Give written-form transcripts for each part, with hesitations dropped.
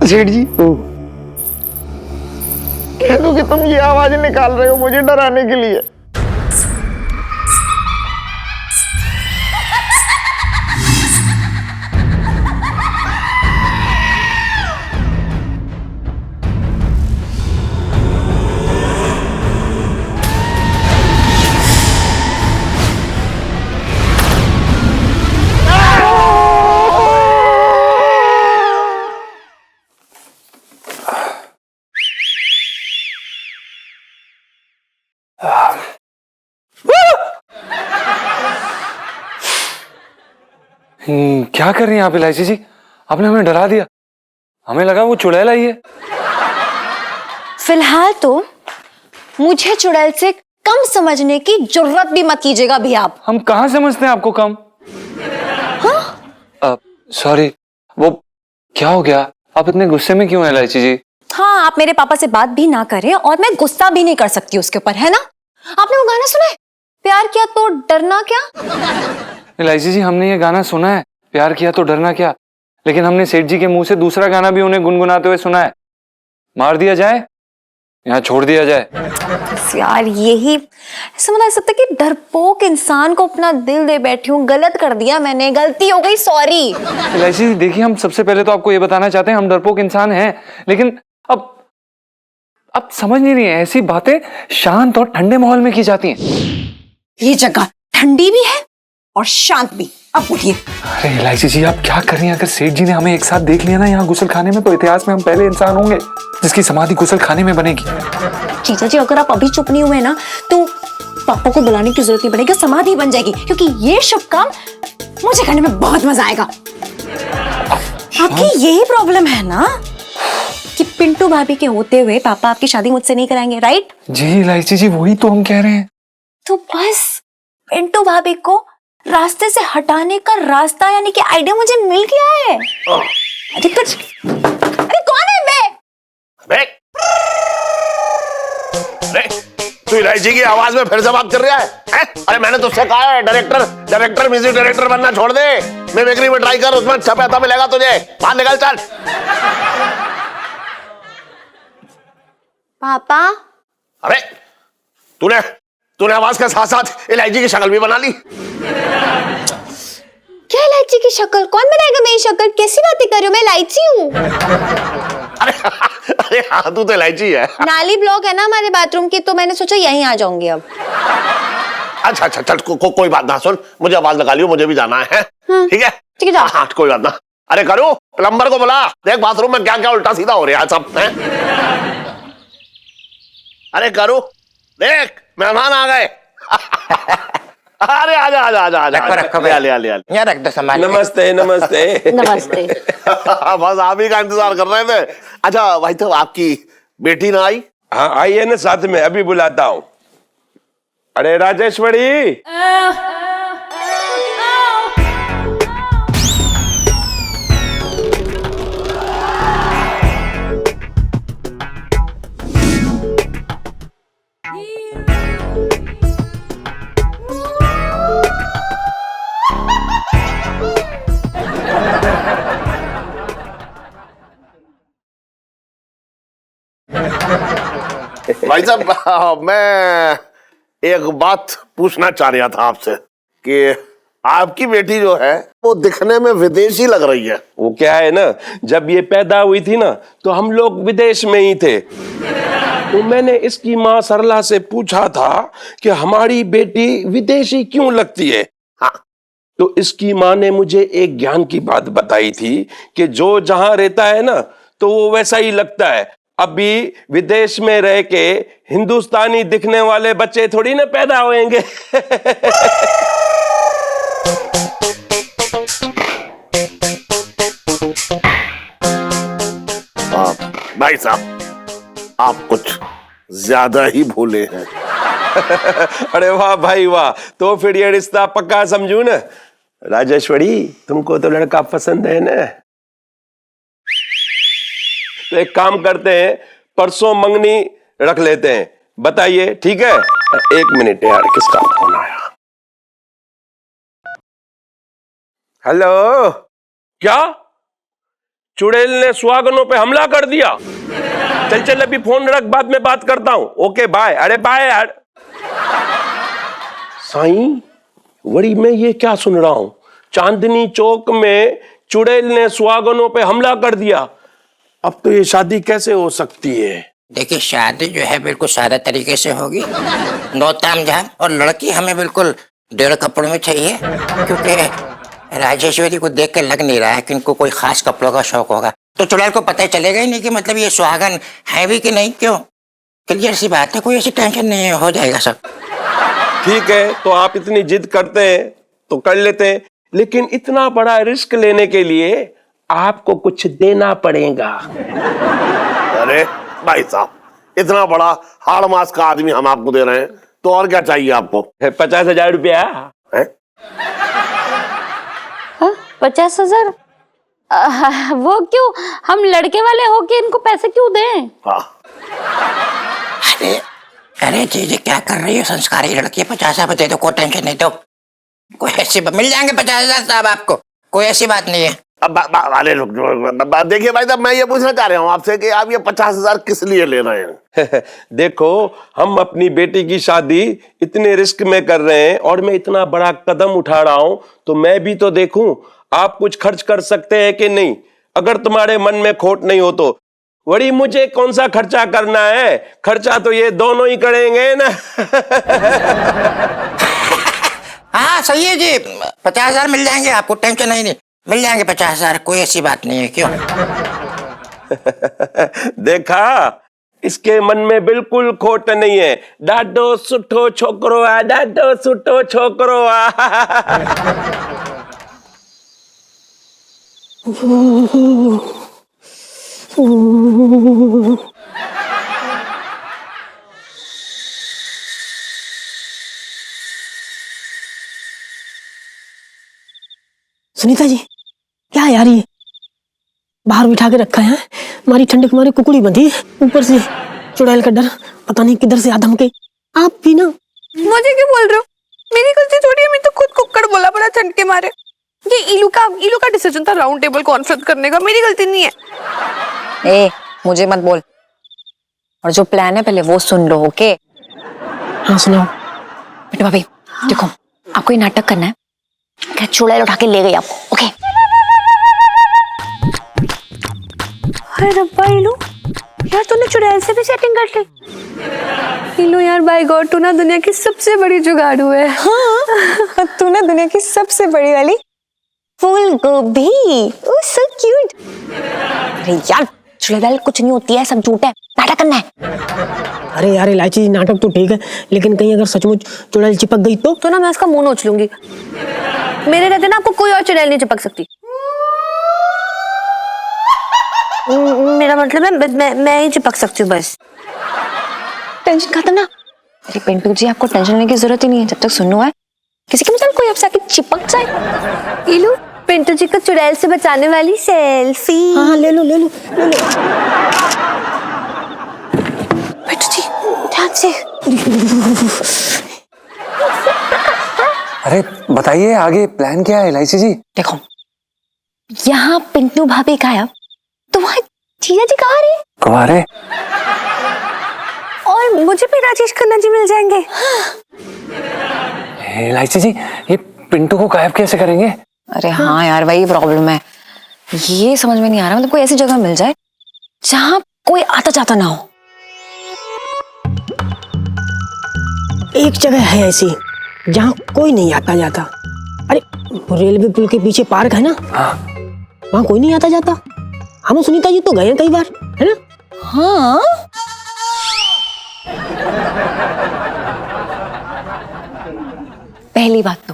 सेठ जी कह दो कि तुम ये आवाज निकाल रहे हो मुझे डराने के लिए। क्या कर रही हैं आप इलायची जी? आपने हमें डरा दिया, हमें लगा वो चुड़ैल आई है। फिलहाल तो मुझे चुड़ैल से कम समझने की जरूरत भी मत कीजिएगा भी आप। हम कहाँ समझते हैं आपको कम? हाँ? सॉरी, वो क्या हो गया? आप इतने गुस्से में क्यों हैं इलायची जी? हाँ, आप मेरे पापा से बात भी ना करें और मैं गुस्सा भी नहीं कर सकती उसके ऊपर, है ना? आपने वो गाना सुना है, प्यार किया तो डरना क्या? इलायची जी, हमने ये गाना सुना है, प्यार किया तो डरना क्या, लेकिन हमने सेठ जी के मुंह से दूसरा गाना भी उन्हें गुनगुनाते हुए सुना है, मार दिया जाए यहाँ छोड़ दिया जाए। यार यही समझ आ सकता कि डरपोक इंसान को अपना दिल दे बैठी हूँ, गलत कर दिया मैंने, गलती हो गई, सॉरी। इलायची जी देखिए, हम सबसे पहले तो आपको ये बताना चाहते हैं हम डरपोक इंसान हैं, लेकिन अब समझ नहीं रही है, ऐसी बातें शांत और ठंडे माहौल में की जाती हैं। ये जगह ठंडी भी है और शांत भी। अब बोलिए। अरे इलायची जी, आप क्या कर रही हैं? अगर सेठ जी ने हमें एक साथ देख लिया ना यहाँ गुसल खाने में, तो इतिहास में हम पहले इंसान होंगे जिसकी समाधि गुसल खाने में बनेगी। जीजा जी, अगर आप अभी चुप नहीं हुए ना तो पापा को बुलाने की जरूरत नहीं पड़ेगी, समाधि बन जाएगी, क्योंकि ये शुभ काम मुझे करने में बहुत मजा आएगा। आपकी यही प्रॉब्लम है ना कि पिंटू भाभी के होते हुए पापा आपकी शादी मुझसे नहीं कराएंगे, राइट? जी इलायची जी, वही तो हम कह रहे हैं। तो बस पिंटू भाभी को रास्ते से हटाने का रास्ता यानी कि आइडिया मुझे मिल गया है। अरे कौन है बे? अरे तू इलायची की आवाज में फिर से बात कर रहा है? अरे मैंने तुझसे कहा है डायरेक्टर म्यूजिक डायरेक्टर बनना छोड़ दे, मैं बेकरी में ट्राई कर, उसमें अच्छा पैसा मिलेगा तुझे, बाहर निकल चल। पापा, अरे तूने आवाज के साथ साथ इलायची की शक्ल भी बना ली। क्या इलायची की शक्ल? कौन बनाएगा मेरी शक्ल? कैसी बातें कर रही हो? मैं इलायची हूँ। अरे हाँ, तू तो इलायची है। नाली ब्लॉक है ना हमारे बाथरूम की, तो मैंने सोचा यहीं आ जाऊंगी अब। अच्छा चल कोई बात ना, सुन, मुझे आवाज लगा लियो, मुझे भी जाना है। ठीक है ठीक है, जाओ। हाँ कोई बात ना। अरे करो, प्लम्बर को बुला, देख बाथरूम में क्या क्या उल्टा सीधा हो रहा है सब है। अरे करो, देख मेहमान आ गए। अरे आजा रखो ले ले यहाँ रख दो सामान। नमस्ते नमस्ते। बस आप ही का इंतजार कर रहे थे। अच्छा भाई, तो आपकी बेटी ना आई? हाँ आई है ना साथ में, अभी बुलाता हूँ। अरे राजेश्वरी, भाई साहब मैं एक बात पूछना चाह रहा था आपसे कि आपकी बेटी जो है वो दिखने में विदेशी लग रही है। वो क्या है ना, जब ये पैदा हुई थी ना तो हम लोग विदेश में ही थे, तो मैंने इसकी माँ सरला से पूछा था कि हमारी बेटी विदेशी क्यों लगती है। हाँ। तो इसकी माँ ने मुझे एक ज्ञान की बात बताई थी कि जो जहां रहता है ना तो वो वैसा ही लगता है। अभी विदेश में रह के हिंदुस्तानी दिखने वाले बच्चे थोड़ी ना पैदा होंगे। भाई साहब, आप कुछ ज्यादा ही भोले हैं। अरे वाह भाई वाह, तो फिर ये रिश्ता पक्का समझू ना। राजेश्वरी, तुमको तो लड़का पसंद है ना? तो एक काम करते हैं, परसों मंगनी रख लेते हैं, बताइए ठीक है? एक मिनट यार, किसका फोन आया? हेलो, क्या चुड़ैल ने सुहागनों पे हमला कर दिया। चल चल अभी फोन रख, बाद में बात करता हूं। Okay bye. अरे बाय यार। साईं, वड़ी मैं ये क्या सुन रहा हूं? चांदनी चौक में चुड़ैल ने सुहागनों पे हमला कर दिया। अब तो ये शादी कैसे हो सकती है? देखिए, शादी जो है बिल्कुल सादा तरीके से होगी, नो तामझाम। और लड़की हमें बिल्कुल 1.5 कपड़ों में चाहिए, क्योंकि राजेश्वरी को देख के लग नहीं रहा है कि इनको कोई खास कपड़ों का शौक होगा। तो चुड़ैल को पता चलेगा ही नहीं कि मतलब ये सुहागन है भी कि नहीं। क्यों, क्लियर सी बात है, कोई ऐसी टेंशन नहीं है, हो जाएगा सब। ठीक है, तो आप इतनी जिद करते हैं तो कर लेते हैं, लेकिन इतना बड़ा रिस्क लेने के लिए आपको कुछ देना पड़ेगा। अरे भाई साहब, इतना बड़ा हाड़ मास का आदमी हम आपको दे रहे हैं, तो और क्या चाहिए आपको? 50,000 रुपया। है? 50,000? वो क्यों? हम लड़के वाले होके इनको पैसे क्यों दें? हाँ। अरे अरे जी क्या कर रही हो? संस्कारी लड़की है, 50,000 दे दो, कोई टेंशन नहीं। तो कोई ऐसी मिल जाएंगे 50,000 साहब आपको, कोई ऐसी बात नहीं है। अब अरे देखिए भाई साहब, मैं ये पूछना चाह रहा हूँ आपसे कि आप ये 50,000 किस लिए ले रहे हैं? देखो, हम अपनी बेटी की शादी इतने रिस्क में कर रहे हैं और मैं इतना बड़ा कदम उठा रहा हूं, तो मैं भी तो देखूं आप कुछ खर्च कर सकते हैं कि नहीं। अगर तुम्हारे मन में खोट नहीं हो तो वही मुझे कौन सा खर्चा करना है? खर्चा तो ये दोनों ही करेंगे ना। हाँ सही है जी, 50,000 मिल जाएंगे आपको, टेंशन नहीं, मिल जाएंगे 50,000, कोई ऐसी बात नहीं है। क्यों? देखा, इसके मन में बिल्कुल खोट नहीं है। डाडो सुठो छोकरो आ, डाडो सुठो छोकरो आ। सुनीता जी, क्या यार ये बाहर बिठा के रखा है? हमारी ठंडक हमारी कुकड़ी बंधी, ऊपर से चुड़ैल का डर, पता नहीं किधर से आदम के। आप भी ना। मुझे क्यों बोल रहे हो? मेरी गलती थोड़ी है, मैं तो खुद कुक्कड़ बोला पड़ा ठंड के मारे। ये इलू का डिसीजन था राउंड टेबल कॉन्फ्रेंस करने का, मेरी गलती नहीं है। ए, मुझे मत बोल, और जो प्लान है पहले वो सुन लो। ओके? हाँ सुनाओ। बेटा भाभी, देखो, आपको ये नाटक करना है, क्या चुड़ैल उठा के ले गई आपको। ओके? अरे रब्बा इलू, यार तूने चुड़ैल से भी सेटिंग कर ली। इलू यार, बाय गॉड, तू ना दुनिया की सबसे बड़ी जुगाड़ू है। हाँ, तू ना दुनिया की सबसे बड़ी वाली फूल गोभी। ओह सो क्यूट। अरे यार, चुड़ैल कुछ नहीं होती है, सब झूठ है, नाटक करना है। अरे यार इलायची जी, नाटक तो ठीक है, लेकिन कहीं अगर सचमुच चुड़ैल चिपक गई तो ना मैं उसका मुंह नोच लूंगी। मेरे रहते ना आपको कोई और चुड़ैल नहीं चिपक सकती। मेरा मतलब है मैं ही चिपक सकती हूँ बस। टेंशन खत्म ना। अरे पिंटू जी, आपको टेंशन लेने की जरूरत ही नहीं है, जब तक सुनो है किसी के मतलब कोई आपसे आके चिपक जाए। इलू, पिंटू जी को चुड़ैल से बचाने वाली सेल्फी। हाँ ले लो ले लो ले लो। पिंटू जी ध्यान से। अरे बताइए आगे प्लान क्या है इलायची जी? देखो, यहाँ पिंटू भाभी गायब, तो वहाँ जीजा जी कहाँ रहे? कुंवारे। और मुझे भी राजेश खन्ना जी मिल जाएंगे। इलायची जी, ये पिंटू को गायब कैसे करेंगे? अरे हाँ यार, वही प्रॉब्लम है, ये समझ में नहीं आ रहा। मतलब कोई ऐसी जगह मिल जाए जहाँ कोई आता जाता ना हो। एक जगह है ऐसी जहाँ कोई नहीं आता जाता। अरे रेलवे पुल के पीछे पार्क है ना, वहाँ कोई नहीं आता जाता। हम सुनीता जी तो गए हैं कई बार, है ना? हाँ, पहली बात तो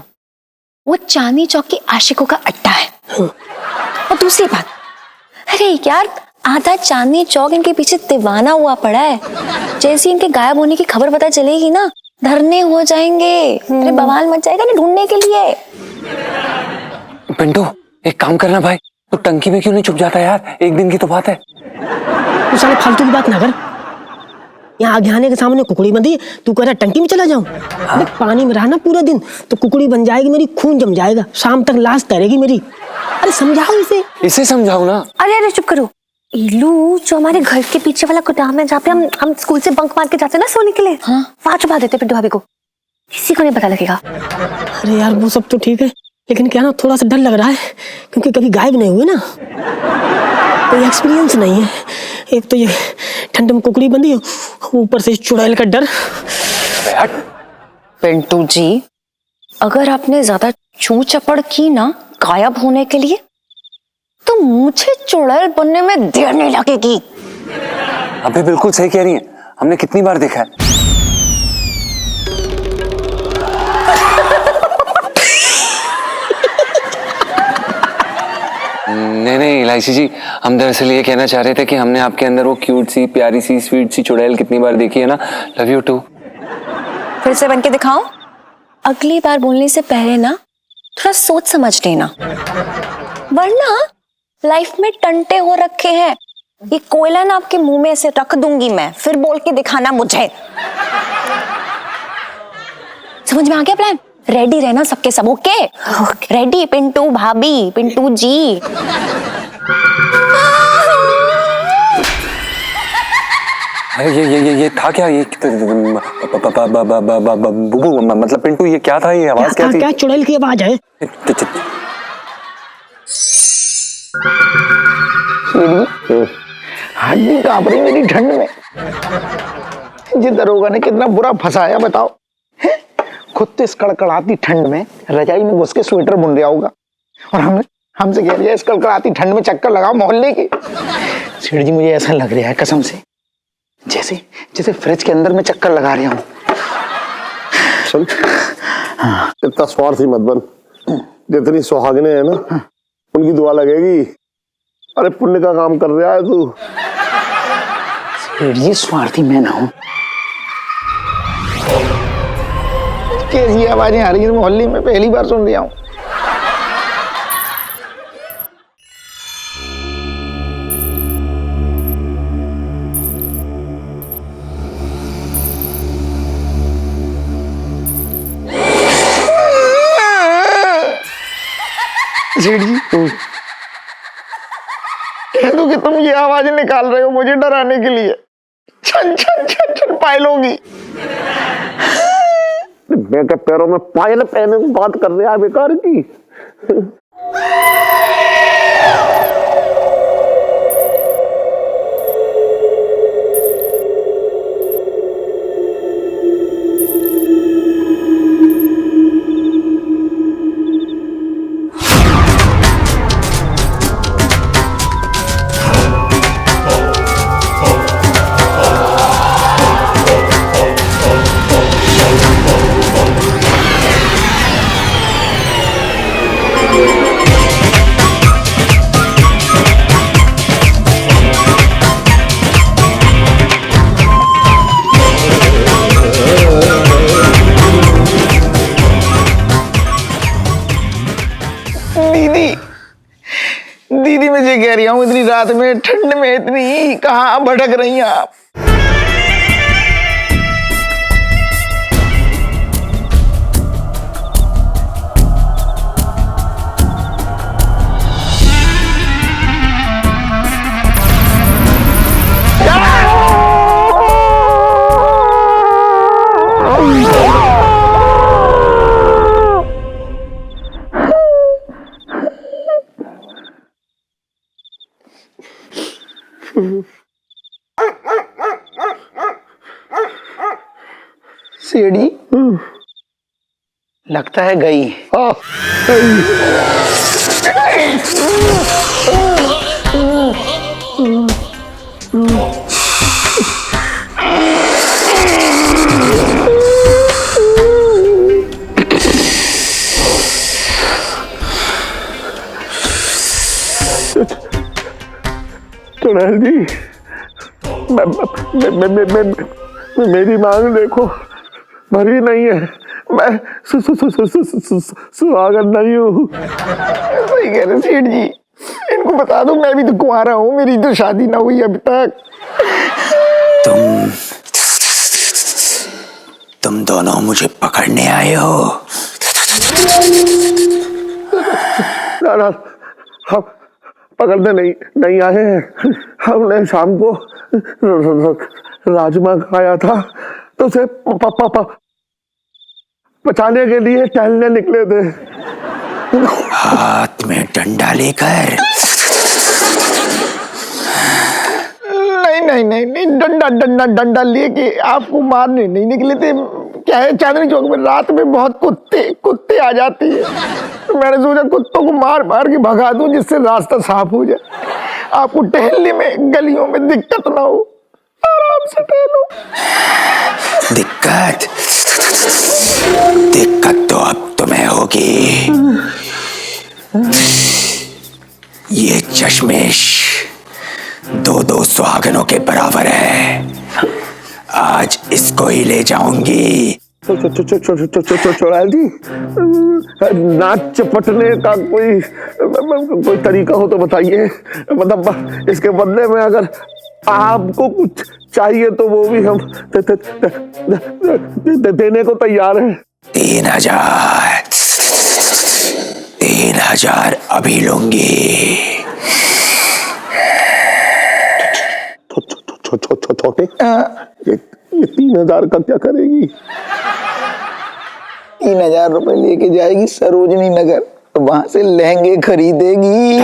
वो चांदनी चौक के आशिकों का अड्डा है। और दूसरी बात, अरे यार, आधा चांदनी चौक इनके पीछे दीवाना हुआ पड़ा है। जैसे इनके गायब होने की खबर पता चलेगी ना, धरने हो जाएंगे। अरे बवाल मच जाएगा ना ढूंढने के लिए। पिंटू, एक काम करना भाई, तो टंकी में क्यों नहीं छुप जाता यार? एक दिन की तो बात है। तो साले फालतू की बात ना कर। यहाँ आगे आने के सामने कुकड़ी बंधी है, तू कह रहा टंकी में चला जाऊं? अरे पानी में रहना पूरा दिन तो कुकड़ी बन जाएगी मेरी, खून जम जाएगा, शाम तक लाश तैरेगी मेरी। अरे समझाओ इसे समझाओ ना। अरे अरे चुप करो। इलू, जो हमारे घर के पीछे वाला गोदाम है जहाँ पे हम स्कूल से बंक मार के जाते हैं ना सोने के लिए, वहां छुपा देते पिंटू भाभी को, किसी को नहीं पता लगेगा। अरे यार वो सब तो ठीक है, लेकिन क्या ना थोड़ा सा डर लग रहा है, क्योंकि कभी गायब नहीं हुए ना, कोई एक्सपीरियंस नहीं है। एक तो ये ठंड में कुकड़ी बंदी है, ऊपर से चुड़ैल का डर। पिंटू जी, अगर आपने ज्यादा चू चपड़ की ना गायब होने के लिए, तो मुझे चुड़ैल बनने में देर नहीं लगेगी। अबे बिल्कुल सही कह रही है, हमने कितनी बार देखा है। नहीं इलायची जी, हम दरअसल ये कहना चाह रहे थे कि हमने आपके अंदर वो क्यूट सी, प्यारी सी, स्वीट सी चुड़ैल कितनी बार देखी है ना। Love you too. फिर से बन के दिखाओ। अगली बार बोलने से पहले ना थोड़ा सोच समझ लेना, वरना लाइफ में टंटे हो रखे हैं। ये कोयला ना आपके मुंह में ऐसे रख दूंगी मैं, फिर बोल के दिखाना मुझे। समझ में आ गया प्लान? रेडी रहना सबके सब। Okay ready? पिंटू भाभी, पिंटू जी। ये था क्या? ये बुबू, मतलब पिंटू ये क्या था? ये आवाज क्या थी? क्या चुड़ैल की आवाज है? हड्डी कांप रही मेरी ठंड में। जी दरोगा ने कितना बुरा फंसाया बताओ। खुद तो इस कड़कड़ाती ठंड में रजाई में घुस के स्वेटर बुन रहा होगा, और हमसे कह रही है इस कड़कड़ाती ठंड में चक्कर लगाओ मोहल्ले के। सेठ जी मुझे ऐसा लग रहा है कसम से, जैसे फ्रिज के अंदर मैं चक्कर लगा रहा हूँ। चल इतना स्वार्थी मत बन, जितनी सुहागने है ना उनकी दुआ लगेगी। अरे पुण्य का काम कर रहा है तू। सेठ जी स्वार्थी मैं ना हूँ। कैसी आवाजें आ रही है मोहल्ले में, पहली बार सुन रहा हूँ। सेठ जी कह दो कि तुम ये आवाजें निकाल रहे हो मुझे डराने के लिए। छन छन छन छन पायलोगी। मैं के पैरों में पायल पहने की बात कर रहा है बेकार की। दीदी मैं ये कह रही हूँ इतनी रात में ठंड में इतनी कहाँ भटक रही हैं आप? सीढ़ी लगता है गई। चुड़ैल जी मेरी मांग देखो, भरी नहीं है। मैं सुहागन नहीं हूँ। सही कह रहे सेठ जी, इनको बता दो मैं भी तो कुंवारा हूँ, मेरी तो शादी ना हुई अभी तक। तुम तुम दोनों मुझे पकड़ने आए हो? ना, हम पकड़ने नहीं आए हैं। हमने शाम को राजमा खाया था तो उसे पचाने के लिए टहलने निकले थे। हाथ में डंडा लेकर? नहीं, डंडा लेके आपको मारने नहीं निकले थे। क्या है, चांदनी चौक में रात में बहुत कुत्ते आ जाती है, तो मैंने सोचा कुत्तों को मार के भगा दूं, जिससे रास्ता साफ हो जाए, आपको टहलने में गलियों में दिक्कत ना हो, आराम से टहलो। दिक्कत तो अब तुम्हें होगी। ये चश्मिश दो सुहागनों के बराबर है। आज इसको ही ले जाऊंगी। चुड़ैल जी, नाच चपटने का कोई तरीका हो तो बताइए। मतलब इसके बदले में अगर आपको कुछ चाहिए तो वो भी हम देने को तैयार हैं। 3,000 अभी लूंगी। छोटे, ये 3,000 का क्या करेगी? 3,000 रुपए लेके जाएगी सरोजनी नगर, वहां से लहंगे खरीदेगी।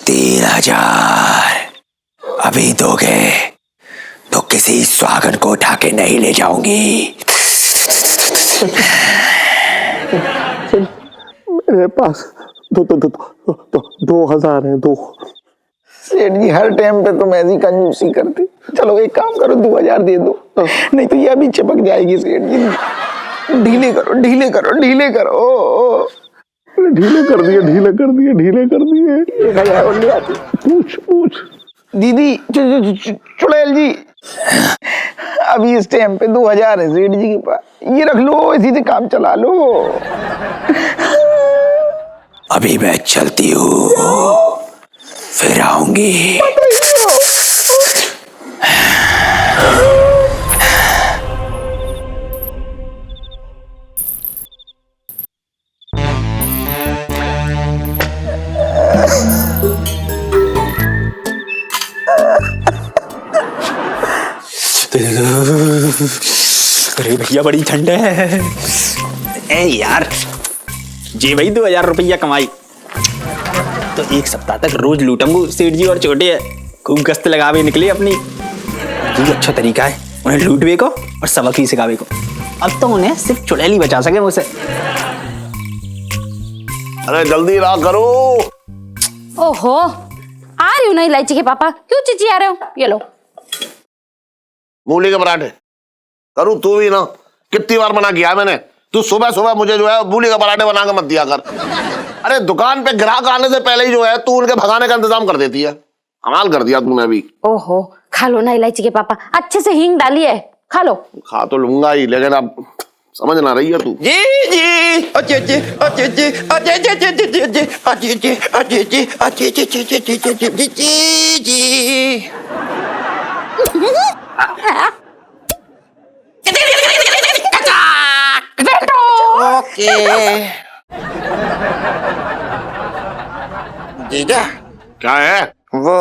3,000 अभी दोगे तो किसी सुहागन को उठा के नहीं ले जाऊंगी। मेरे पास 2,000 है। सेठ जी हर टाइम पे तुम ऐसी कंजूसी करते। चलो एक काम करो, 2,000 दे दो, नहीं तो ये अभी चिपक जाएगी। सेठ जी ढीले करो। ढीले कर दिए। 1,000 और ले आती। पूछ दीदी चुड़ैल जी, अभी इस टाइम पे 2,000 है सेठ जी के पास, ये रख लो, इसी से काम चला लो। अभी मैं चलती हूँ, फिर आऊंगी। अरे भैया बड़ी ठंड है। ए यार, जी भाई 2,000 रुपया कमाई तो एक सप्ताह तक रोज लूटूंगा। सेठ जी और छोटे खूब गश्त लगावे निकले अपनी। ये अच्छा तरीका है उन्हें लूटवे को और सबक ही सिखावे को। अब तो उन्हें सिर्फ चुड़ैल ही बचा सके मुझसे। अरे जल्दी ला करो। ओहो, आ रही हूँ ना इलायची के पापा, क्यों चिचिया रहे हो? ये लो मूली के पराठे करूँ। तू भी ना, कितनी बार मना किया मैंने, तू सुबह सुबह मुझे जो है मूली के पराठे बना के मत दिया कर। अरे दुकान पे ग्राहक आने से पहले ही जो है तू उनके भगाने का इंतजाम कर देती है। कमाल कर दिया तूने भी। ओहो, खा लो ना इलायची के पापा, अच्छे से हींग डाली है, खा लो। खा तो लूंगा ही, लेकिन अब समझ ना रही है तू। जी अच्छे ओके। जीजा क्या है? वो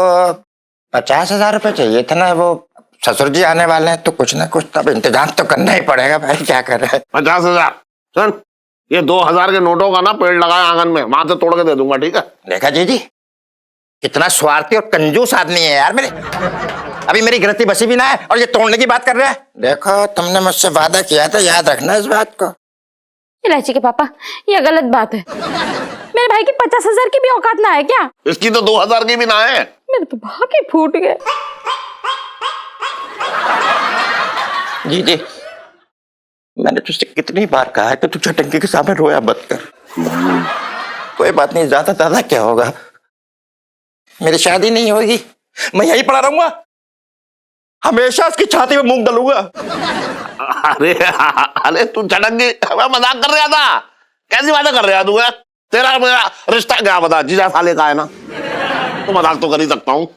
50,000 रुपए चाहिए था ना। वो ससुर जी आने वाले हैं तो कुछ ना कुछ तब इंतजाम तो करना ही पड़ेगा भाई, क्या कर रहे हैं। 50,000 सुन, ये 2,000 के नोटों का ना पेड़ लगाया आंगन में, वहां से तोड़ के दे दूंगा, ठीक है? देखा जी कितना स्वार्थी और कंजूस आदमी है यार मेरे। अभी मेरी गिरती बसी भी ना है और ये तोड़ने की बात कर रहा है। देखो तुमने मुझसे वादा किया था, याद रखना इस बात को। इलायची के पापा, ये गलत बात है। मेरे भाई की 50,000 की भी औकात ना है क्या? इसकी तो 2,000 की भी ना है। मेरे तो भागे फूट गए। जी मैंने तुझसे कितनी बार कहा है कि तू चटंकी के सामने रोया मत कर। कोई बात नहीं, ज्यादा क्या होगा, मेरी शादी नहीं होगी, मैं यहीं पड़ा रहूंगा, हमेशा उसकी छाती में मूंग डालूंगा। अरे तू चटंकी, मैं मजाक कर रहा था। कैसी बातें कर रहा तू है? तेरा मेरा रिश्ता क्या बता, जीजा साले का है ना, तो मजाक तो कर ही सकता हूँ।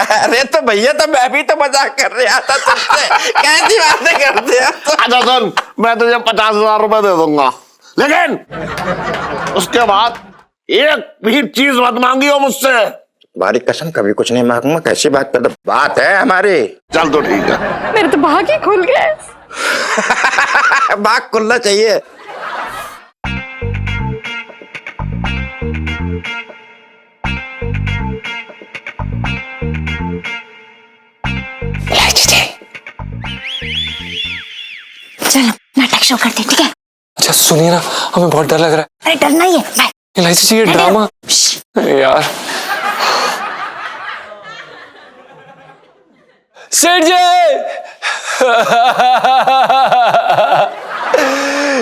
अरे तो भैया, तो मैं भी तो मजाक कर रहा था तुमसे। कैसी बातें करते हो? अच्छा सुन, मैं तुझे 50,000 रुपए दे दूंगा, लेकिन उसके बाद एक भी चीज मत मांगी हो मुझसे। तुम्हारी कसम, कभी कुछ नहीं मांगूंगा। कैसी बात कर, बात है हमारी। चल तो ठीक है। मेरे तो भाग ही खुल गए। भाग खुलना चाहिए। चलो नाटक शो करते हैं, ठीक है? अच्छा सुनिए ना, हमें बहुत डर लग रहा अरे डरना ही है, बाय। है। इलायची जी, ये ड्रामा। अरे यार सेठ जी,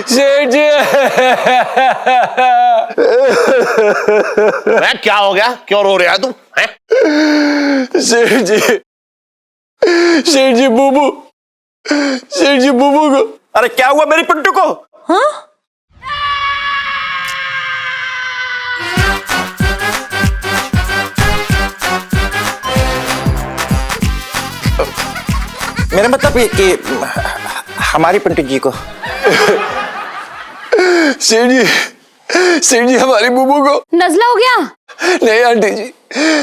सेठ जी। क्या हो गया, क्यों रो रहा है तू? सेठ जी, सेठ जी बुबू, सेठ जी बुबू को। अरे क्या हुआ मेरी पिंटू को? हाँ? मेरा मतलब ये कि हमारी पिंटू जी को। सेठ जी, सेठ जी हमारी बुबू को। नजला हो गया? नहीं आंटी जी,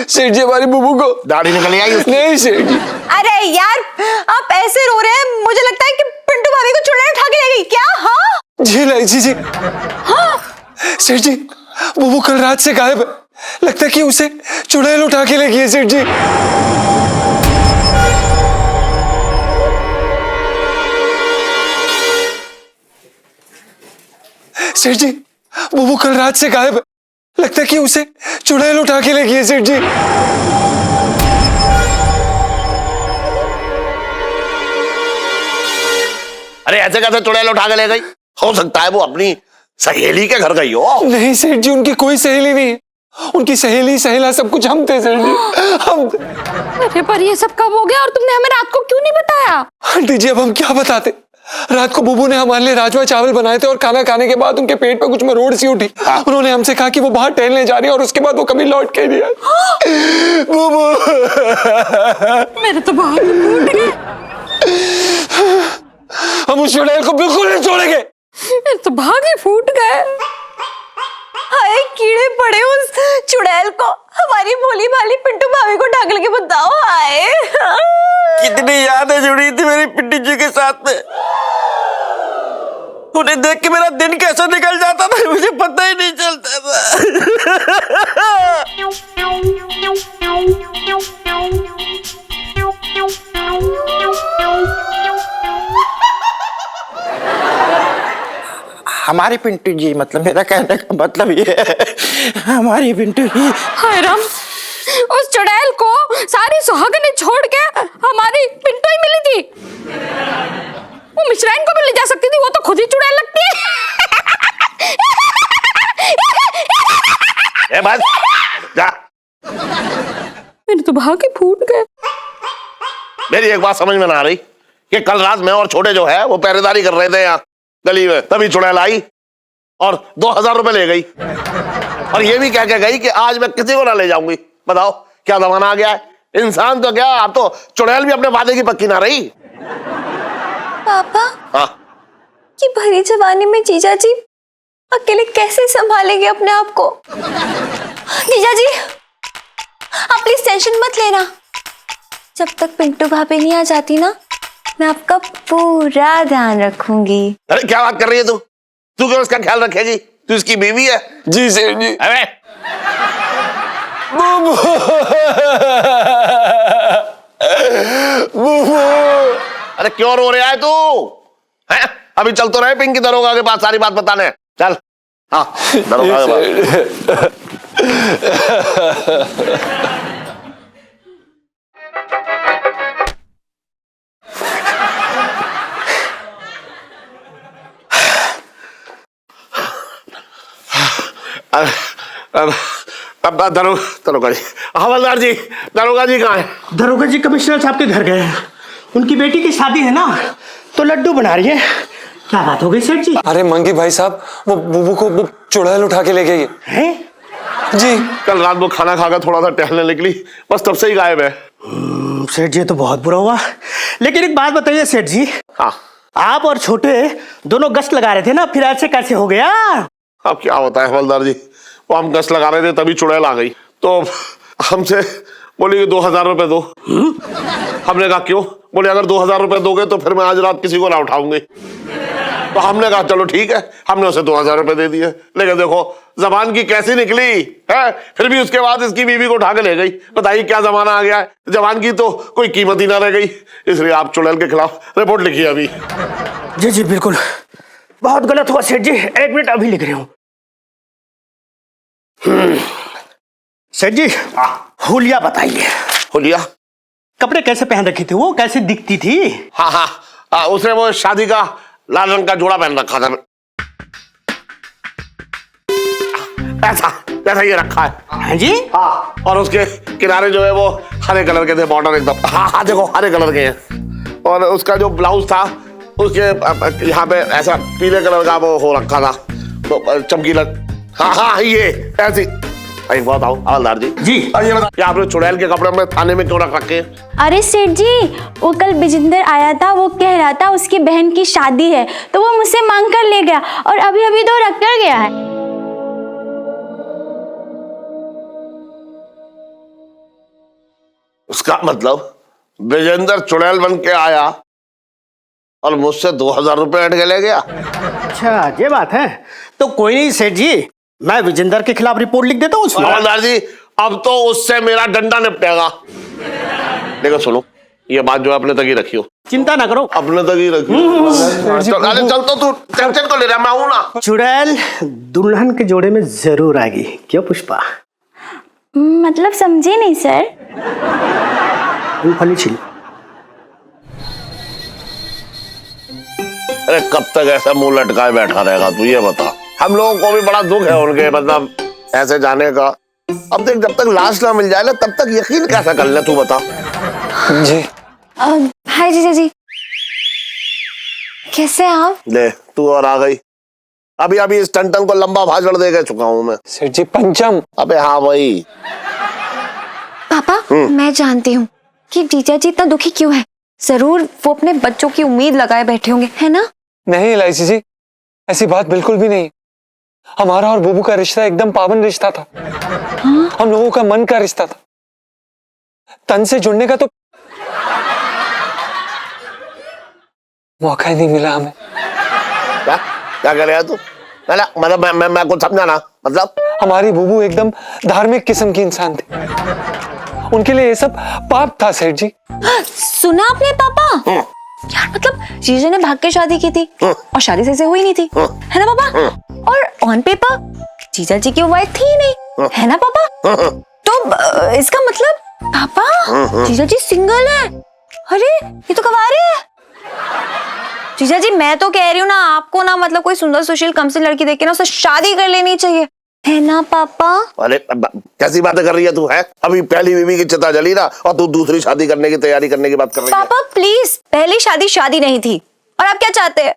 सेठ जी हमारी बुबू को। दाढ़ी निकल आई उसकी? नहीं सेठ जी। अरे यार, आप ऐसे रो रहे हैं, मुझे लगता है कि पिंटू भाभी को चुड़ैल उठा के ले गई क्या? हाँ जी इलायची जी। हाँ सेठ जी, बुबू कल रात से गायब है, लगता है कि उसे चुड़ैल उठा के ले गई है सेठ जी। सेठ जी, बुबू कल रात से गायब है, लगता है कि उसे चुड़ैल उठा के ले गई है सेठ जी। अरे ऐसे कैसे चुड़ैल उठा के ले गई? हो सकता है वो अपनी सहेली के घर गई हो। नहीं सेठ जी, उनकी कोई सहेली नहीं है, उनकी सहेली सहेला सब कुछ हम थे सेठ जी, हम। अरे पर ये सब कब हो गया और तुमने हमें रात को क्यों नहीं बताया? आंटी जी अब हम क्या बताते, रात को बुबू ने हमारे लिए राजमा चावल बनाए थे और खाना खाने के बाद उनके पेट पे कुछ मरोड़ सी उठी। उन्होंने हमसे कहा कि वो बाहर टहलने जा रही है और उसके बाद वो कभी लौट के नहीं आई। बुबू मेरे तो भाग फूट गए। हम उस चुड़ैल को बिल्कुल नहीं छोड़ेंगे। मेरे तो भाग ही फूट गए। हाय कीड़े पड़े उस चुड़ैल को, हमारी भोली भाली पिंटू भाभी को ढाक के बताओ। हाय कितनी यादें जुड़ी थी मेरी पिंटू जी के साथ में। उन्हें देख के मेरा दिन कैसे निकल जाता था मुझे पता ही नहीं चलता हमारी पिंटू जी, मतलब मेरा कहने का मतलब ये है, हमारी पिंटू जी। हाय राम, उस चुड़ैल को सारी सुहागनें छोड़ के हमारी पिंटू ही मिली थी। वो मिश्राइन को भी ले जा सकती थी, वो तो खुद ही चुड़ैल लगती है। ए बस जा। मेरे तो भाग ही फूट गए। मेरी एक बात समझ में ना आ रही कि कल रात मैं और छोटे जो है वो पहरेदारी कर रहे थे यहाँ गली में, तभी चुड़ैल आई और 2,000 रुपए ले गई और ये भी कह के गई कि आज मैं किसी को ना ले जाऊंगी। बताओ क्या जमाना आ गया है। इंसान तो क्या, आप तो चुड़ैल भी अपने वादे की पक्की ना रही। पापा, हाँ ये भरी जवानी में जीजा जी अकेले कैसे संभालेंगे अपने आप को? जीजा जी आप प्लीज टेंशन मत लेना, जब तक पिंटू भाभी नहीं आ जाती ना, मैं आपका पूरा ध्यान रखूंगी। अरे क्या बात कर रही है तू? तू क्यों इसका ख्याल रखेगी? तू इसकी बीवी है। जी सेठ जी। अरे बुबू, बुबू। अरे क्यों रो रहा है तू? हैं? अभी चल तो रहे पिंकी दरोगा के पास सारी बात बताने। चल। हाँ दरोगा के पास। अब दरोगा जी, हवलदार जी, दरोगा जी कहाँ है? दरोगा जी कमिश्नर साहब के घर गए हैं। उनकी बेटी की शादी है ना, तो लड्डू बना रही है। क्या बात हो गई सेठ जी? अरे मंगी भाई साहब, वो बुबू को वो चुड़ैल उठा के ले गई है जी। कल रात वो खाना खाकर थोड़ा सा टहलने निकली, बस तब से ही गायब है। सेठ जी तो बहुत बुरा हुआ, लेकिन एक बात बताइए सेठ जी, हाँ आप और छोटे दोनों गश्त लगा रहे थे ना, फिर ऐसे कैसे हो गया? अब क्या होता है हवलदार जी, वो हम गश्त लगा रहे थे तभी चुड़ैल आ गई, तो हमसे बोली कि 2000 रुपए दो। हमने कहा क्यों? बोले अगर 2000 रुपए दोगे तो फिर मैं आज रात किसी को ना उठाऊंगी। तो हमने कहा चलो ठीक है, हमने उसे 2000 रुपए दे दिए। लेकिन देखो जबान की कैसी निकली है, फिर भी उसके बाद इसकी बीवी को उठा के ले गई। बताइए क्या जमाना आ गया है, जबान की तो कोई कीमत ही ना रह गई। इसलिए आप चुड़ैल के खिलाफ रिपोर्ट लिखिए अभी। जी जी बिल्कुल, बहुत गलत हुआ सेठ जी, 1 मिनट अभी लिख रही हूँ। सेठ जी हुलिया बताइए। हुलिया? कपड़े कैसे पहन रखी थी वो, कैसे दिखती थी? हाँ हाँ, उसने वो शादी का लाल रंग का जोड़ा पहन रखा था, ऐसा जैसा ये रखा है। हाँ जी। हाँ, और उसके किनारे जो है वो हरे कलर के थे, बॉर्डर एकदम। हाँ हाँ देखो हरे कलर के हैं। और उसका जो ब्लाउज था उसके यहाँ पे ऐसा पीले कलर का वो हो रखा था, तो चमकीला। हाँ हाँ ये ऐसी। एक बात आओ हवलदार जी। जी। ये बताओ कि आपने चुड़ैल के कपड़े अपने थाने में क्यों रख रखे हैं? अरे सेठ जी, वो कल बिजिंदर आया था, वो कह रहा था उसकी बहन की शादी है, तो वो मुझसे मांग कर ले गया और अभी अभी तो रख कर गया है। उसका मतलब विजेंद्र चुड़ैल बन के आया और मुझसे 2000 रुपए हट के ले गया। अच्छा ये बात है, तो कोई नहीं सेठ जी, मैं विजेंद्र के खिलाफ रिपोर्ट लिख देता हूँ। हवलदार जी अब तो उससे मेरा डंडा निपटेगा। देखो सुनो, ये बात जो है अपने तक ही रखियो। चिंता ना करो, अपने तक ही रखियो। अरे चल तो तू टेंशन को ले रहा, मैं हूं ना। चुड़ैल दुल्हन के जोड़े में जरूर आएगी, क्यों पुष्पा? मतलब समझे नहीं सर। मूंगफली छिल। अरे कब तक ऐसा मुंह लटकाए बैठा रहेगा तू, ये बता। हम लोगों को भी बड़ा दुख है उनके मतलब ऐसे जाने का। अब देख जब तक लाश ना मिल जाए ना तब तक यकीन कैसा कर ले, तू बता। जी हाय जीजा जी, कैसे हैं आप? ले तू और आ गई। अभी अभी इस टंटन को लंबा भाषण दे के चुका हूं मैं। सेठ जी पंचम। अबे हाँ वही। पापा मैं जानती हूँ कि जीजा जी इतना दुखी क्यों है, जरूर वो अपने बच्चों की उम्मीद लगाए बैठे होंगे, है ना? नहीं इलायची जी, ऐसी बात बिल्कुल भी नहीं। हमारा और बुबू का रिश्ता एकदम पावन रिश्ता था। हम लोगों का मन का रिश्ता था, तन से जुड़ने का तो मौका ही नहीं मिला हमें। क्या क्या कह रहा है तू? मतलब मैं कुछ समझा ना। मतलब हमारी बुबू एकदम धार्मिक किस्म की इंसान थी, उनके लिए ये सब पाप था सेठ जी। सुना आपने पापा? यार मतलब जीजा ने भाग के शादी की थी और शादी सही से हुई नहीं थी, है ना पापा? और ऑन पेपर जीजा जी की वाइफ थी ही नहीं, है ना पापा? तो इसका मतलब पापा जीजा जी सिंगल है। अरे ये तो कवारे है। जीजा जी मैं तो कह रही हूँ ना, आपको ना मतलब कोई सुंदर सुशील कम से लड़की देख के ना उससे शादी कर लेनी चाहिए, है ना पापा? अरे कैसी बातें कर रही है तू? है अभी पहली बीवी की चिता जली ना और तू दूसरी शादी करने की तैयारी करने की बात कर रही है। पापा प्लीज, पहली शादी नहीं थी और आप क्या चाहते हैं?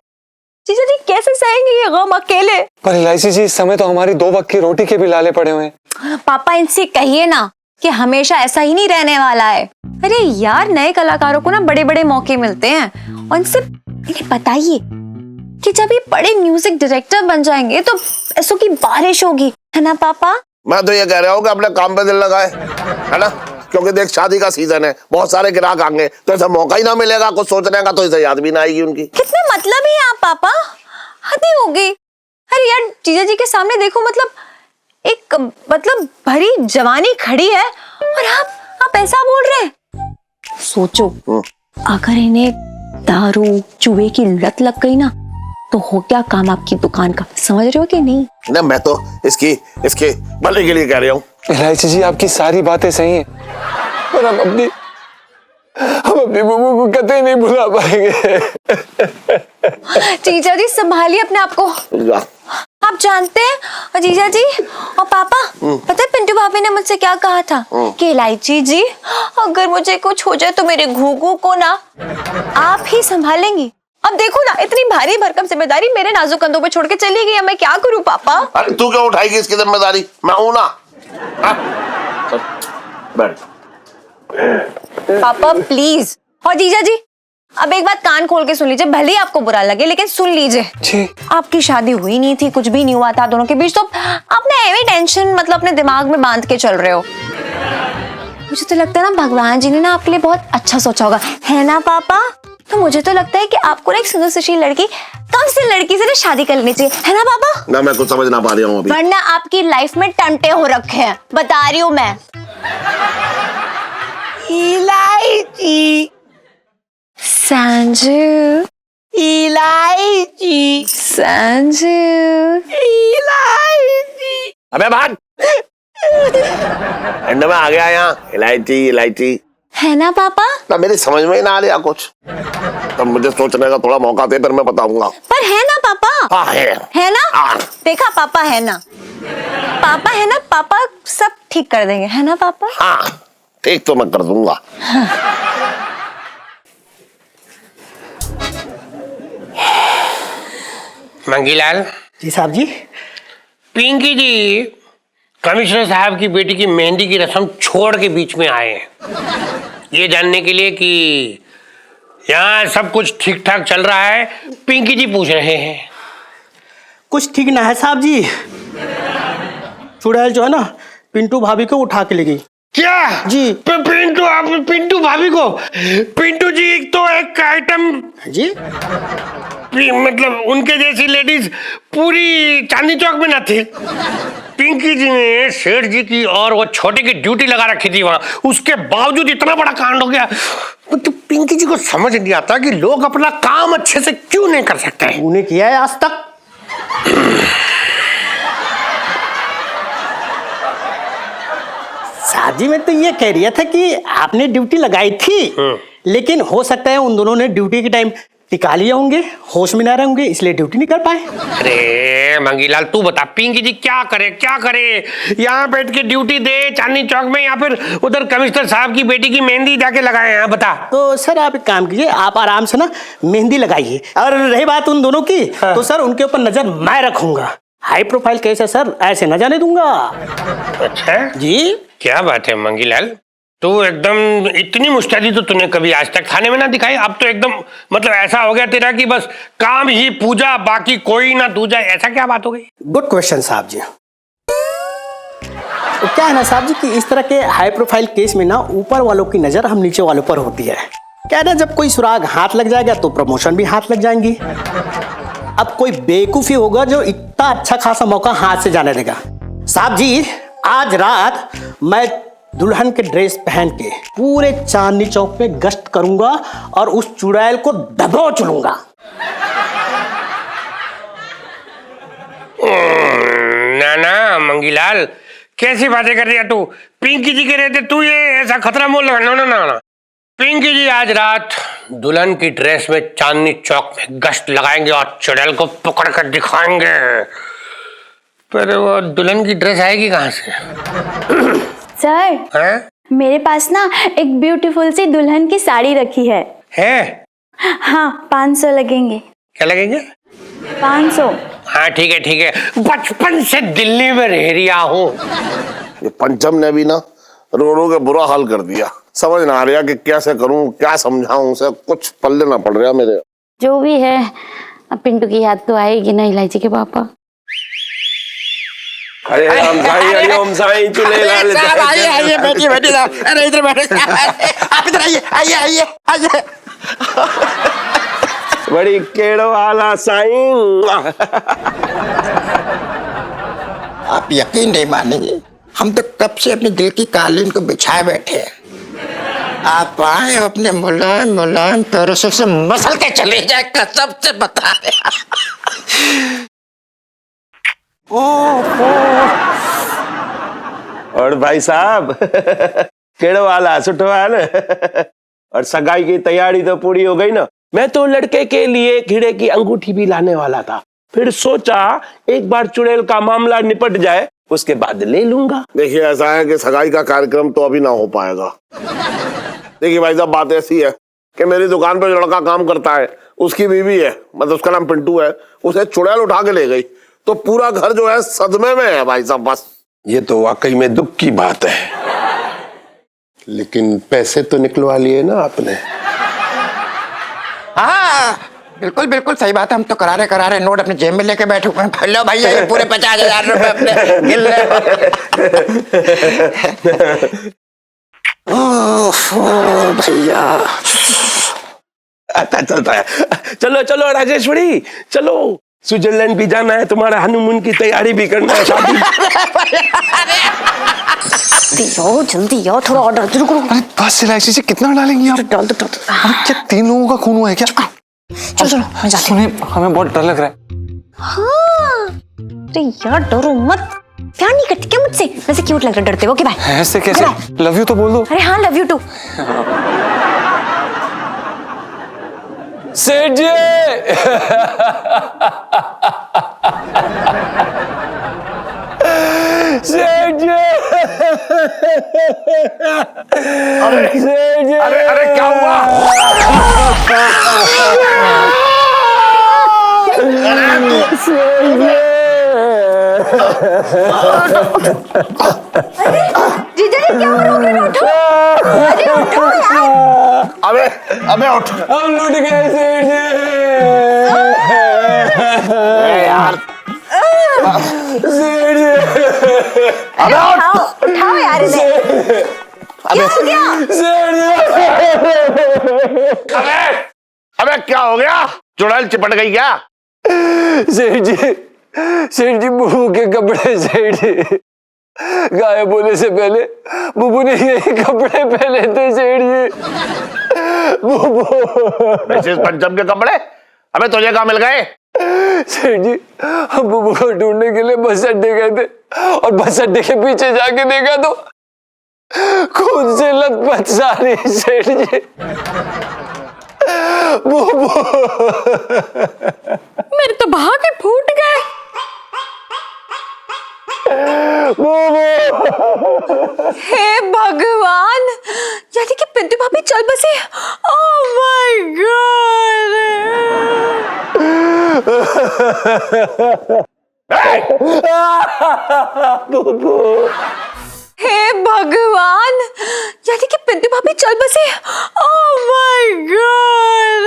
जीजा जी कैसे सहेंगे ये गम अकेले? पर इलायची जी इस समय तो हमारी 2 वक्त की रोटी के भी लाले पड़े हुए हैं। पापा इनसे कहिए ना कि हमेशा ऐसा ही नहीं रहने वाला है। अरे यार नए कलाकारों को ना बड़े बड़े मौके मिलते हैं और इनसे इन्हें बताइए कि जब ये बड़े म्यूजिक डायरेक्टर बन जाएंगे तो पैसों की बारिश होगी, है ना पापा? मैं तो ये कह रहा हूँ कि अपने काम पे दिल लगाए, है ना? क्योंकि देख शादी का सीजन है, बहुत सारे ग्राहक आएंगे, तो ऐसा मौका ही ना मिलेगा कुछ सोचने का, तो इसे याद भी ना आएगी उनकी। कितने मतलब ही आप पापा, हद ही होगी। अरे यार जीजा जी के सामने देखो, मतलब एक मतलब भरी जवानी खड़ी है और आप ऐसा बोल रहे हैं। सोचो अगर इन्हें दारू जुए की लत लग गई ना तो हो क्या काम आपकी दुकान का, समझ रहे हो कि नहीं? ना मैं तो इसके भले के लिए कह रहा हूँ। इलायची जी आपकी सारी बातें सही हैं, पर हम अपनी बुबू को कतई नहीं भुला पाएंगे। जीजा जी संभालिए अपने आप को। आप जानते हैं जीजा जी और पापा, पता है पिंटू भाभी ने मुझसे क्या कहा था कि इलायची जी अगर मुझे कुछ हो जाए तो मेरे घूघू को ना आप ही संभालेंगी। अब देखो ना इतनी भारी भरकम जिम्मेदारी मेरे नाजुक कंधों पे छोड़ के चली गई, मैं क्या करूं पापा? अरे तू क्यों उठाएगी इसकी जिम्मेदारी? मैं हूं ना। बैठ पापा प्लीज। और जीजा जी अब एक बात कान खोल के सुन लीजिए, भले ही आपको बुरा लगे लेकिन सुन लीजिए। आपकी शादी हुई नहीं थी, कुछ भी नहीं हुआ था दोनों के बीच, तो आपने एवी टेंशन मतलब अपने दिमाग में बांध के चल रहे हो। मुझे तो लगता है ना भगवान जी ने ना आपके लिए बहुत अच्छा सोचा होगा, है ना पापा? तो मुझे तो लगता है कि आपको ना एक सुंदर सुशील लड़की, कम से लड़की से ना शादी कर लेनी चाहिए, है ना पापा? ना मैं कुछ समझ ना पा रहा हूँ अभी। वरना आपकी लाइफ में टंटे हो रखे हैं, बता रही हूँ मैं। इलायची संजू, इलायची संजू, इलायची। अबे भाग। एंड में आ गया यहाँ इलायची इलायची, है ना पापा? ना मेरी समझ में ही ना आ रहा कुछ। तब मुझे सोचने का थोड़ा मौका दे, फिर मैं बताऊंगा। पर है ना पापा? हाँ है ना? हाँ। देखा पापा है ना, पापा है ना, पापा सब ठीक कर देंगे, है ना पापा? हाँ ठीक तो मैं कर दूंगा। मंगीलाल जी साहब जी। पिंकी जी कमिश्नर साहब की बेटी की मेहंदी की रस्म छोड़ के बीच में आए हैं ये जानने के लिए कि यहाँ सब कुछ ठीक ठाक चल रहा है। पिंकी जी पूछ रहे हैं। कुछ ठीक ना है साहब जी। चुड़ैल जो है ना पिंटू भाभी को उठा के ले गई। क्या जी। पिंटू भाभी को? पिंटू जी तो एक आइटम जी, मतलब उनके जैसी लेडीज पूरी चांदनी चौक में ना थी। पिंकी जी ने सेठ जी की और वो छोटे की ड्यूटी लगा रखी थी वहां, उसके बावजूद इतना बड़ा कांड हो गया। तो पिंकी जी को समझ नहीं आता कि लोग अपना काम अच्छे से क्यों नहीं कर सकते हैं। उन्हें किया है आज तक। शादी में तो ये कह रहा था कि आपने ड्यूटी लगाई थी, लेकिन हो सकता है उन दोनों ने ड्यूटी के टाइम टिका लिए होंगे, होश में ना रहे होंगे, इसलिए ड्यूटी नहीं कर पाए। अरे मंगीलाल तू बता पिंकी जी क्या करे? यहाँ बैठ के ड्यूटी दे चांदनी चौक में या फिर उधर कमिश्नर साहब की बेटी की मेहंदी जाके लगाए हैं? बता। तो सर आप एक काम कीजिए, आप आराम से ना मेहंदी लगाइए। और रही बात उन दोनों की, तो सर उनके ऊपर नजर मैं रखूंगा। हाई प्रोफाइल केस है सर, ऐसे न जाने दूंगा। अच्छा जी। क्या बात है मंगीलाल, तू एकदम इतनी मुस्तैदी तो तूने कभी आज तक थाने में ना दिखाई। अब तो एकदम मतलब ऐसा हो गया तेरा कि बस काम ही पूजा, बाकी कोई ना दूजा। ऐसा क्या बात हो गई? गुड क्वेश्चन साहब जी। तो क्या है ना साहब जी कि इस तरह के हाई प्रोफाइल केस में ना ऊपर वालों की नजर हम नीचे वालों पर होती है। क्या है ना, जब कोई सुराग हाथ लग जाएगा तो प्रमोशन भी हाथ लग जाएंगी। अब कोई बेवकूफी होगा जो इतना अच्छा खासा मौका हाथ से जाने देगा। साहब जी आज रात मैं दुल्हन के ड्रेस पहन के पूरे चांदनी चौक पे गश्त करूंगा और उस चुड़ैल को दबोच लूंगा। ना मंगीलाल कैसी बातें कर रही है तू? पिंकी जी के रहते तू ये ऐसा खतरा मोल लगा? ना। पिंकी जी आज रात दुल्हन की ड्रेस में चांदनी चौक में गश्त लगाएंगे और चुड़ैल को पकड़ कर दिखाएंगे। पर वो दुल्हन की ड्रेस आएगी कहाँ से? सर हैं? मेरे पास ना एक ब्यूटीफुल सी दुल्हन की साड़ी रखी है। हाँ 500 लगेंगे। क्या लगेंगे? 500। हाँ ठीक है। बचपन से दिल्ली में रह रहा हूँ। ये पंचम ने भी ना रो के बुरा हाल कर दिया। समझ ना आ रहा कि कैसे करूं, क्या समझाऊं उसे, कुछ पल्ले ना पड़ रहा मेरे। जो भी है, अब पिंटू की याद तो आएगी ना इलायची के पापा। अरे ओम साईं चुले लाल आइए बैठिए साहब। अरे इधर बैठे आप, इधर आइए। बड़ी केड़ो वाला साईं। आप यकीन नहीं मानेंगे, हम तो कब से अपने दिल की कालीन को बिछाए बैठे हैं। आप आए अपने मुलायम पैरों से मसल के चले जाए, कसम से बता रहे। और भाई साहब केड़ो वाला सुठवा न। और सगाई की तैयारी तो पूरी हो गई ना। मैं तो लड़के के लिए घिड़े की अंगूठी भी लाने वाला था, फिर सोचा एक बार चुड़ैल का मामला निपट जाए उसके बाद ले लूंगा। देखिए ऐसा है कि सगाई का कार्यक्रम तो अभी ना हो पाएगा। देखिए भाई साहब बात ऐसी है कि मेरी दुकान पर लड़का काम करता है, उसकी बीवी है, मतलब उसका नाम पिंटू है, उसे चुड़ैल उठा के ले गई, तो पूरा घर जो है सदमे में है भाई साहब। बस ये तो वाकई में दुख की बात है। लेकिन पैसे तो निकलवा लिए ना आपने। हाँ बिल्कुल बिल्कुल सही बात है। हम तो करारे नोट अपने जेब में लेके बैठे हुए हैं। लो भैया ये पूरे 50,000 रुपए अपने गिन ले। भैया अच्छा चलता है। चलो चलो राजेश्वरी, चलो स्विट्जरलैंड भी जाना है, तुम्हारा हनीमून की तैयारी भी करना है, शादी। जल्दी आओ, थोड़ा ऑर्डर रुको। अरे बस रिलैक्स कीजिए, कितना डालेंगी आप? डाल दो। अरे क्या 3 लोगों का खून हुआ है क्या? चलो मैं जाती हूँ। सुनिए, हमें बहुत डर लग रहा है। हाँ अरे यार डरो मत, प्यार नहीं करती क्या मुझसे? वैसे क्यूट लग रहा है, डरते हो? Okay bye. ऐसे कैसे? लव यू तो बोल दो। अरे हाँ लव यू टू। सेठ जी सेठ जी सेठ जी, अरे क्या हुआ? जीजा जी क्या हो रहा है? उठो, अरे उठो यार। अबे उठ हम लूट गए सेठ जी। यार। सेठ जी अबे उठाओ यार इन्हें। क्या हो गया? अबे क्या हो गया? चुड़ैल चिपट गई क्या? सेठ जी बुबू के कपड़े सेठ जी गायब होने से पहले बुबू ने यही कपड़े पहने थे सेठ जी। बुबू मिसेस पंचम के कपड़े? अबे तुझे कहाँ मिल गए? सेठ जी हम बुबू को ढूंढने के लिए बस अड्डे गए थे और बस अड्डे के पीछे जाके देखा तो खून से लथपथ सारी सेठ जी। बुबू मेरे तो भागे फूट गए। हे भगवान, यानी कि पिंटू भाभी चल बसी। Oh my God. हे भगवान, यानी कि पिंटू भाभी चल बसी। Oh my God.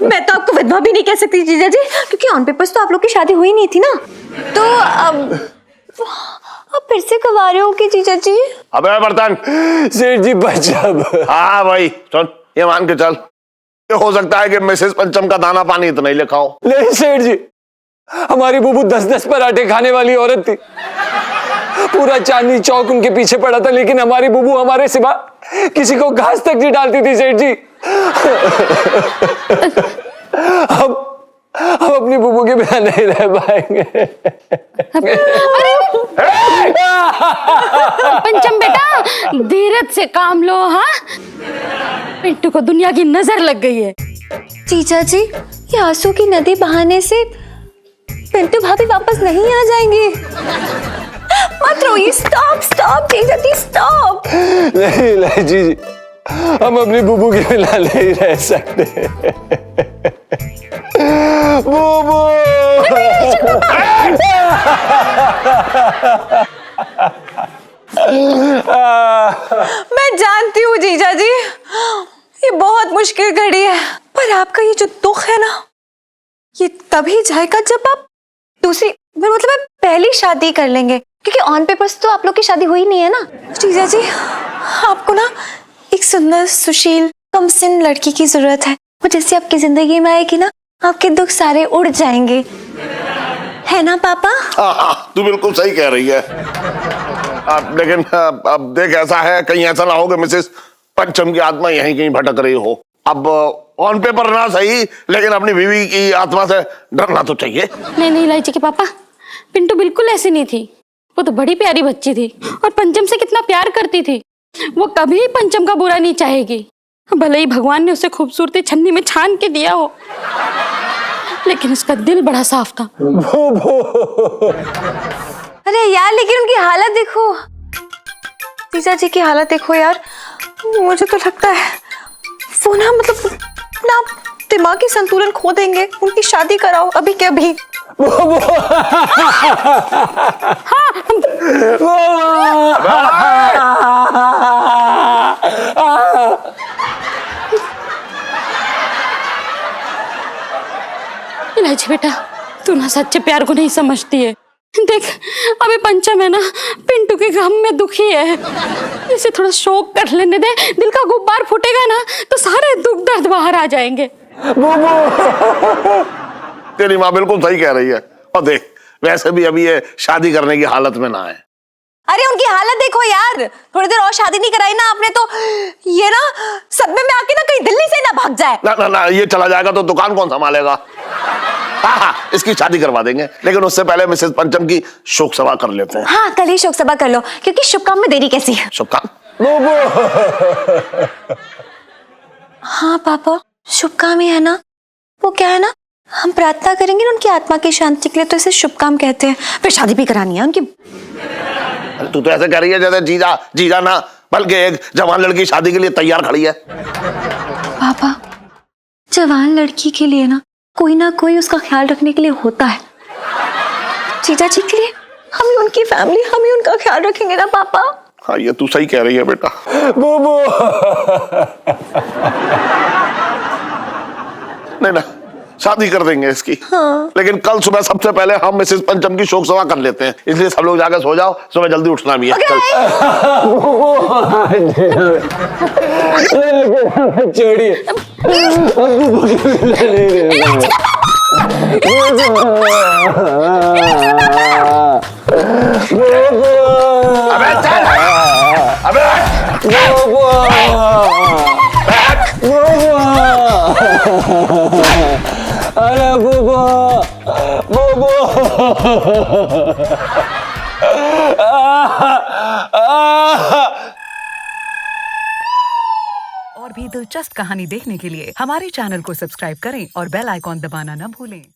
मैं तो आपको विधवा भी नहीं कह सकती जीजा जी, क्योंकि ऑन पेपर्स तो आप लोग की शादी हुई नहीं थी ना। तो अब फिर से कुंवारे हो कि जीजा जी? अबे बर्तन। सेठ जी बचाब। हाँ भाई सुन, ये मान के चल, ये हो सकता है कि मिसेस पंचम का दाना पानी इतना ही लिखा हो। नहीं सेठ जी, हमारी बुबू 10-10 पराठे खाने वाली औरत थी। पूरा चांदनी चौक उनके पीछे पड़ा था, लेकिन हमारी बुबू हमारे सिवा किसी को घास तक नहीं डालती थी सेठ जी। हम अपनी बुबू के बिना नहीं रह पाएंगे। पंचम बेटा धीरज से काम लो। हाँ पिंटू को दुनिया की नजर लग गई है। जीजा जी, ये आंसू की नदी बहाने से पिंटू भाभी वापस नहीं आ जाएंगे। मत रोइए। स्टॉप जीजा जी स्टॉप। नहीं जी, हम अपनी बुबू के बिना नहीं रह सकते। बुबू मैं जानती हूँ जीजा जी, ये बहुत मुश्किल घड़ी है, पर आपका ये जो दुख है ना, ये तभी जाएगा जब आप दूसरी, मतलब पहली शादी कर लेंगे, क्योंकि ऑन पेपर्स तो आप लोग की शादी हुई नहीं है ना। जीजा जी, आपको ना एक सुंदर सुशील कमसिन लड़की की जरूरत है, वो जैसे आपकी जिंदगी में आएगी ना, आपके दुख सारे उड़ जाएंगे, है ना पापा? हाँ, तू बिल्कुल सही कह रही है। लेकिन अब देख, ऐसा है कहीं ऐसा ना हो कि मिसेस पंचम की आत्मा यहीं कहीं भटक रही हो। अब ऑन पेपर ना सही, लेकिन अपनी बीवी की आत्मा से डरना तो चाहिए। नहीं इलायची के पापा, पिंटू बिल्कुल ऐसी नहीं थी। वो तो बड़ी प्यारी बच्ची थी और पंचम से कितना प्यार करती थी। वो कभी पंचम का बुरा नहीं चाहेगी, भले ही भगवान ने उसे खूबसूरती छन्नी में छान के दिया हो, लेकिन उसका दिल बड़ा साफ था। अरे यार, लेकिन उनकी हालत देखो, जीजा जी की हालत देखो यार। मुझे तो लगता है वो ना, मतलब ना दिमागी संतुलन खो देंगे। उनकी शादी कराओ अभी के अभी। इलायची बेटा, तू ना सच्चे प्यार को नहीं समझती है। देख, अभी पंचम है ना, पिंटू के गम में दुखी है। इसे थोड़ा शोक कर लेने दे, दिल का गुब्बार फूटेगा ना तो सारे दुख दर्द बाहर आ जाएंगे। तेरी माँ बिल्कुल सही कह रही है। और देख, वैसे भी अभी ये शादी करने की हालत में ना है। अरे उनकी हालत देखो यार, थोड़ी देर और शादी नहीं कराई ना आपने तो ये ना सदमे में आके ना कहीं दिल्ली से ना भाग जाए। ना ना ना, ये चला जाएगा तो दुकान कौन संभालेगा? हाँ, इसकी शादी करवा देंगे, लेकिन उससे पहले मिसेस पंचम की शोक सभा कर लेते हैं। हाँ, कल ही शोक सभा कर लो, क्योंकि शुभ काम में देरी कैसी है। शुभ काम? हाँ पापा, शुभ काम ही है ना। वो क्या है ना, हम प्रार्थना करेंगे ना उनकी आत्मा की शांति के लिए, तो इसे शुभ काम कहते हैं। फिर शादी भी करानी है उनकी। तू तो ऐसे कह रही है जैसे जीजा जीजा ना, बल्कि एक जवान लड़की शादी के लिए तैयार खड़ी है। पापा, जवान लड़की के लिए ना कोई उसका ख्याल रखने के लिए होता है। जीजा जी के लिए हम ही उनकी फैमिली, हम ही उनका ख्याल रखेंगे ना पापा। हाँ, ये तू सही कह रही है बेटा। बुबू। नहीं ना, शादी कर देंगे इसकी। हाँ। लेकिन कल सुबह सबसे पहले हम मिसेस पंचम की शोक सभा कर लेते हैं, इसलिए सब लोग जाकर सो जाओ, सुबह जल्दी उठना भी है। छोड़िए, अबे चल, अबे अरे बुबू, बुबू। और भी दिलचस्प कहानी देखने के लिए हमारे चैनल को सब्सक्राइब करें और बेल आइकॉन दबाना न भूलें।